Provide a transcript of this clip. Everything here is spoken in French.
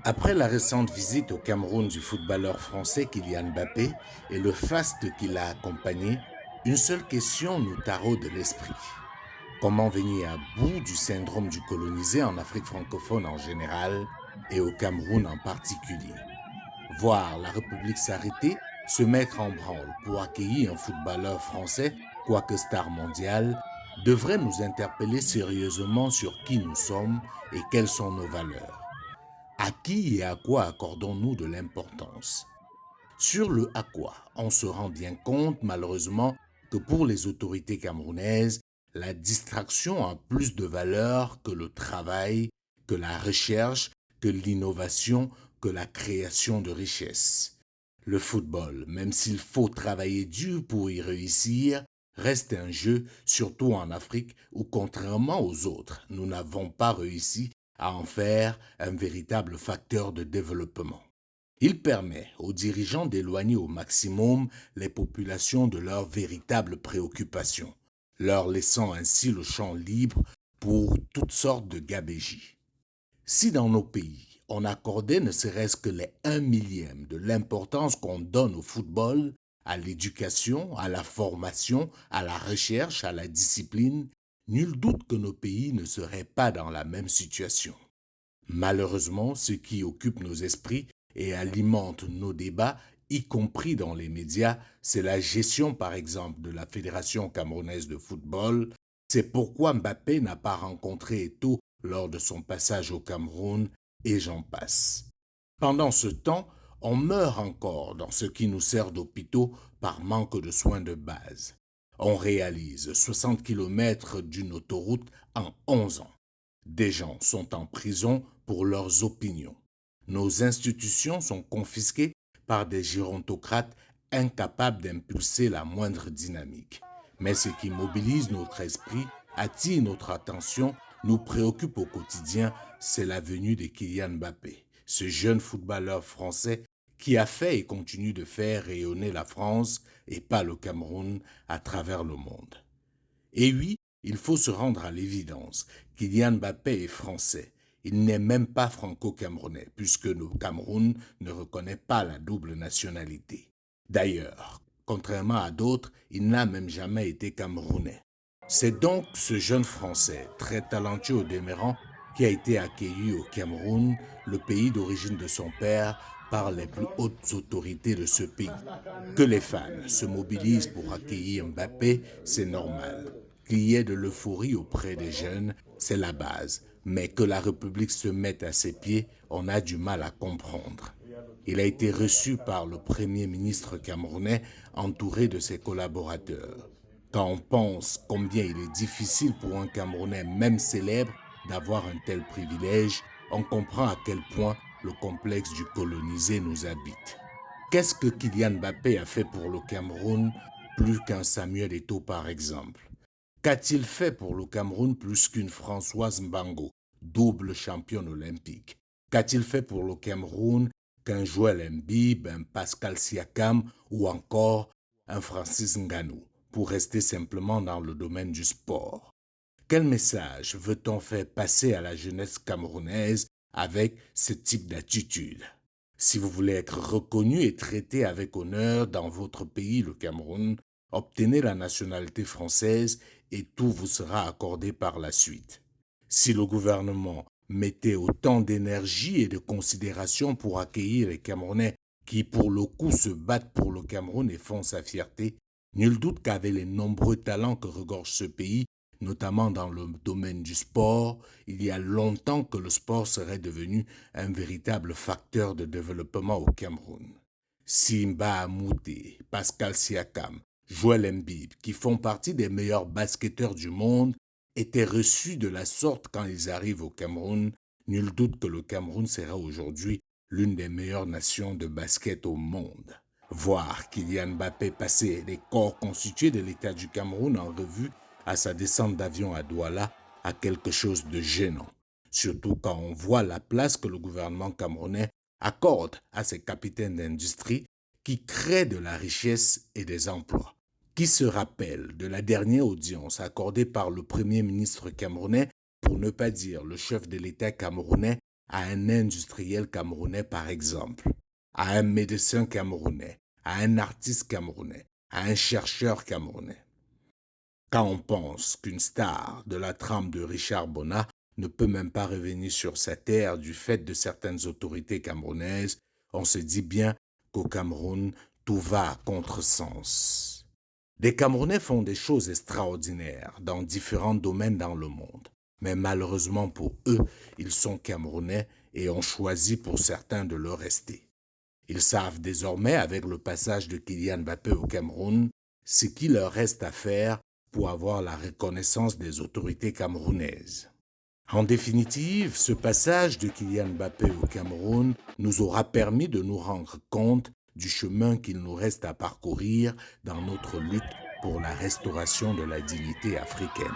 Après la récente visite au Cameroun du footballeur français Kylian Mbappé et le faste qui l'a accompagné, une seule question nous taraude l'esprit. Comment venir à bout du syndrome du colonisé en Afrique francophone en général et au Cameroun en particulier? Voir la République s'arrêter, se mettre en branle pour accueillir un footballeur français, quoique star mondial, devrait nous interpeller sérieusement sur qui nous sommes et quelles sont nos valeurs. À qui et à quoi accordons-nous de l'importance? Sur le à quoi, on se rend bien compte malheureusement que pour les autorités camerounaises, la distraction a plus de valeur que le travail, que la recherche, que l'innovation, que la création de richesses. Le football, même s'il faut travailler dur pour y réussir, reste un jeu, surtout en Afrique, où contrairement aux autres, nous n'avons pas réussi à en faire un véritable facteur de développement. Il permet aux dirigeants d'éloigner au maximum les populations de leurs véritables préoccupations, leur laissant ainsi le champ libre pour toutes sortes de gabégies. Si dans nos pays, on accordait ne serait-ce que les 1 millième de l'importance qu'on donne au football, à l'éducation, à la formation, à la recherche, à la discipline, nul doute que nos pays ne seraient pas dans la même situation. Malheureusement, ce qui occupe nos esprits et alimente nos débats, y compris dans les médias, c'est la gestion par exemple de la Fédération camerounaise de football. C'est pourquoi Mbappé n'a pas rencontré Eto'o lors de son passage au Cameroun, et j'en passe. Pendant ce temps, on meurt encore dans ce qui nous sert d'hôpitaux par manque de soins de base. On réalise 60 kilomètres d'une autoroute en 11 ans. Des gens sont en prison pour leurs opinions. Nos institutions sont confisquées par des gérontocrates incapables d'impulser la moindre dynamique. Mais ce qui mobilise notre esprit, attire notre attention, nous préoccupe au quotidien, c'est la venue de Kylian Mbappé, ce jeune footballeur français qui a fait et continue de faire rayonner la France et pas le Cameroun à travers le monde. Et oui, il faut se rendre à l'évidence. Kylian Mbappé est français. Il n'est même pas franco-camerounais, puisque le Cameroun ne reconnaît pas la double nationalité. D'ailleurs, contrairement à d'autres, il n'a même jamais été camerounais. C'est donc ce jeune Français, très talentueux au demeurant, qui a été accueilli au Cameroun, le pays d'origine de son père, par les plus hautes autorités de ce pays. Que les fans se mobilisent pour accueillir Mbappé, c'est normal. Qu'il y ait de l'euphorie auprès des jeunes, c'est la base. Mais que la République se mette à ses pieds, on a du mal à comprendre. Il a été reçu par le Premier ministre camerounais, entouré de ses collaborateurs. Quand on pense combien il est difficile pour un Camerounais, même célèbre, d'avoir un tel privilège, on comprend à quel point le complexe du colonisé nous habite. Qu'est-ce que Kylian Mbappé a fait pour le Cameroun plus qu'un Samuel Eto'o par exemple? Qu'a-t-il fait pour le Cameroun plus qu'une Françoise Mbango, double championne olympique? Qu'a-t-il fait pour le Cameroun qu'un Joël Embiid, un Pascal Siakam ou encore un Francis Ngannou, pour rester simplement dans le domaine du sport? Quel message veut-on faire passer à la jeunesse camerounaise avec ce type d'attitude? Si vous voulez être reconnu et traité avec honneur dans votre pays, le Cameroun, obtenez la nationalité française et tout vous sera accordé par la suite. Si le gouvernement mettait autant d'énergie et de considération pour accueillir les Camerounais qui, pour le coup, se battent pour le Cameroun et font sa fierté, nul doute qu'avec les nombreux talents que regorge ce pays, notamment dans le domaine du sport, il y a longtemps que le sport serait devenu un véritable facteur de développement au Cameroun. Simba Amouté, Pascal Siakam, Joel Embiid, qui font partie des meilleurs basketteurs du monde, étaient reçus de la sorte quand ils arrivent au Cameroun, nul doute que le Cameroun sera aujourd'hui l'une des meilleures nations de basket au monde. Voir Kylian Mbappé passer les corps constitués de l'État du Cameroun en revue à sa descente d'avion à Douala a quelque chose de gênant, surtout quand on voit la place que le gouvernement camerounais accorde à ces capitaines d'industrie qui créent de la richesse et des emplois. Qui se rappelle de la dernière audience accordée par le Premier ministre camerounais, pour ne pas dire le chef de l'État camerounais, à un industriel camerounais par exemple, à un médecin camerounais, à un artiste camerounais, à un chercheur camerounais. Quand on pense qu'une star de la trempe de Richard Bonnat ne peut même pas revenir sur sa terre du fait de certaines autorités camerounaises, on se dit bien qu'au Cameroun, tout va à contresens. Les Camerounais font des choses extraordinaires dans différents domaines dans le monde. Mais malheureusement pour eux, ils sont Camerounais et ont choisi pour certains de le rester. Ils savent désormais, avec le passage de Kylian Mbappé au Cameroun, ce qu'il leur reste à faire pour avoir la reconnaissance des autorités camerounaises. En définitive, ce passage de Kylian Mbappé au Cameroun nous aura permis de nous rendre compte du chemin qu'il nous reste à parcourir dans notre lutte pour la restauration de la dignité africaine.